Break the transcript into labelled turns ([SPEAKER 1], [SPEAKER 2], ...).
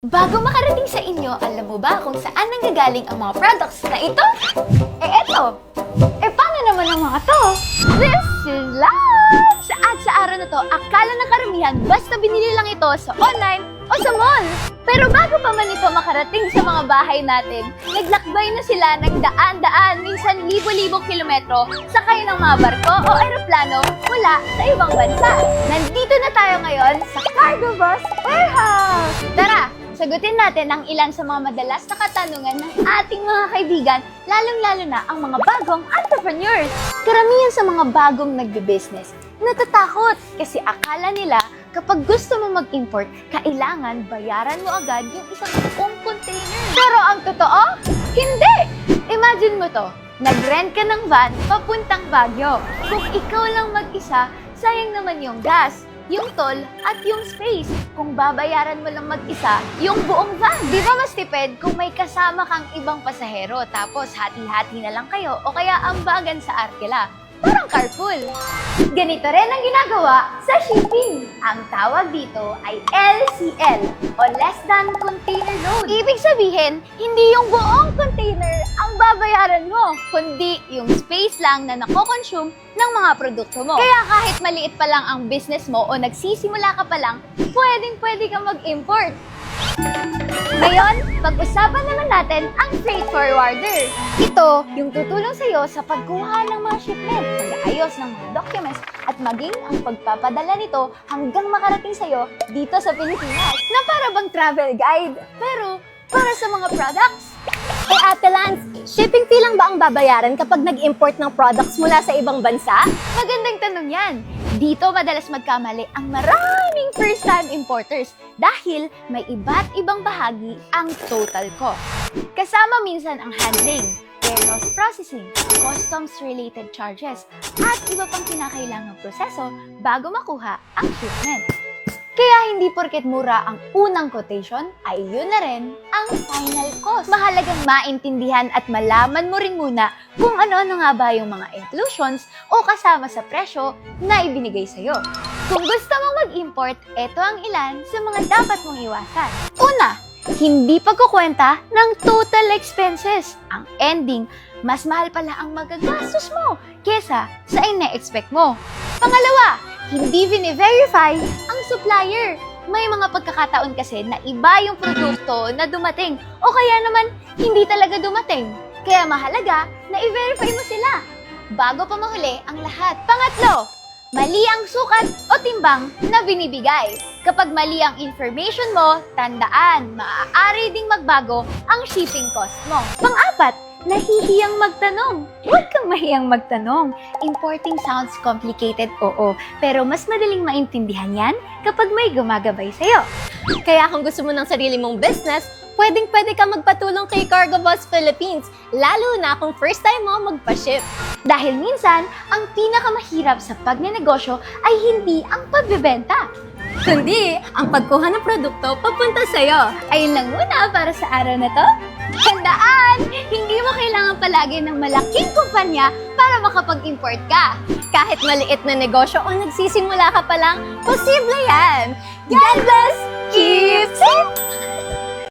[SPEAKER 1] Bago makarating sa inyo, alam mo ba kung saan nanggagaling ang mga products na ito? Eto! Paano naman ang mga to? This is lunch! At sa araw na to, akala ng karamihan basta binili lang ito sa online o sa mall. Pero bago pa man ito makarating sa mga bahay natin, naglakbay na sila ng daan-daan, minsan libo-libong kilometro, sakay ng mga barko o aeroplano mula sa ibang bansa. Nandito na tayo ngayon sa Cargo Bus Warehouse! Tara! Sagutin natin ang ilan sa mga madalas na katanungan ng ating mga kaibigan, lalong-lalo na ang mga bagong entrepreneurs. Karamihan sa mga bagong nagbe-business, natatakot kasi akala nila kapag gusto mo mag-import, kailangan bayaran mo agad yung isang buong container. Pero ang totoo, hindi! Imagine mo to, nag-rent ka ng van papuntang Baguio. Kung ikaw lang mag-isa, sayang naman yung gas, yung toll, at yung space. Kung babayaran mo lang mag-isa, yung buong van. Di ba mas tipid kung may kasama kang ibang pasahero tapos hati-hati na lang kayo o kaya ambagan sa arkela? Parang carpool. Ganito rin ang ginagawa sa shipping. Ang tawag dito ay LCL o Less Than Container Load. Ibig sabihin, hindi yung buong container ang babayaran mo, kundi yung space lang na nako-consume ng mga produkto mo. Kaya kahit maliit pa lang ang business mo o nagsisimula ka pa lang, pwedeng-pwede ka mag-import. Ngayon, pag-usapan naman natin ang freight forwarder. Ito yung tutulong sa iyo sa pagkuha ng mga shipment, pag-aayos ng mga documents, at maging ang pagpapadala nito hanggang makarating sa iyo dito sa Pilipinas. Na para bang travel guide, pero para sa mga products.
[SPEAKER 2] Ate Lance, shipping fee lang ba ang babayaran kapag nag-import ng products mula sa ibang bansa?
[SPEAKER 1] Magandang tanong yan. Dito madalas magkamali ang maraming first-time importers dahil may iba't ibang bahagi ang total cost. Kasama minsan ang handling, warehouse processing, customs-related charges, at iba pang kinakailangang proseso bago makuha ang shipment. Kaya hindi porket mura ang unang quotation, ay yun na rin ang final cost. Mahalagang maintindihan at malaman mo rin muna kung ano-ano nga ba yung mga inclusions o kasama sa presyo na ibinigay sa'yo. Kung gusto mong mag-import, ito ang ilan sa mga dapat mong iwasan. Una, hindi pagkukwenta ng total expenses. Ang ending, mas mahal pala ang magagastos mo kesa sa ina-expect mo. Pangalawa, hindi vini-verify ang supplier. May mga pagkakataon kasi na iba yung produkto na dumating o kaya naman hindi talaga dumating. Kaya mahalaga na i-verify mo sila bago pa mahuli ang lahat. Pangatlo, mali ang sukat o timbang na binibigay. Kapag mali ang information mo, tandaan, maaari ding magbago ang shipping cost mo. Pang-apat, nahihiyang magtanong. Huwag kang mahiyang magtanong. Importing sounds complicated, oo. Pero mas madaling maintindihan yan kapag may gumagabay sa'yo.
[SPEAKER 2] Kaya kung gusto mo ng sarili mong business, pwedeng-pwede ka magpatulong kay Cargo Bus Philippines, lalo na kung first time mo magpa-ship.
[SPEAKER 1] Dahil minsan, ang pinakamahirap sa pagnenegosyo ay hindi ang pagbebenta,
[SPEAKER 2] Kundi ang pagkuha ng produkto papunta sa'yo.
[SPEAKER 1] Ayun lang muna para sa araw na to. Tandaan, hindi mo kailangan palagi ng malaking kumpanya para makapag-import ka.
[SPEAKER 2] Kahit maliit na negosyo o nagsisimula ka pa lang, posible yan! God bless! Keep safe!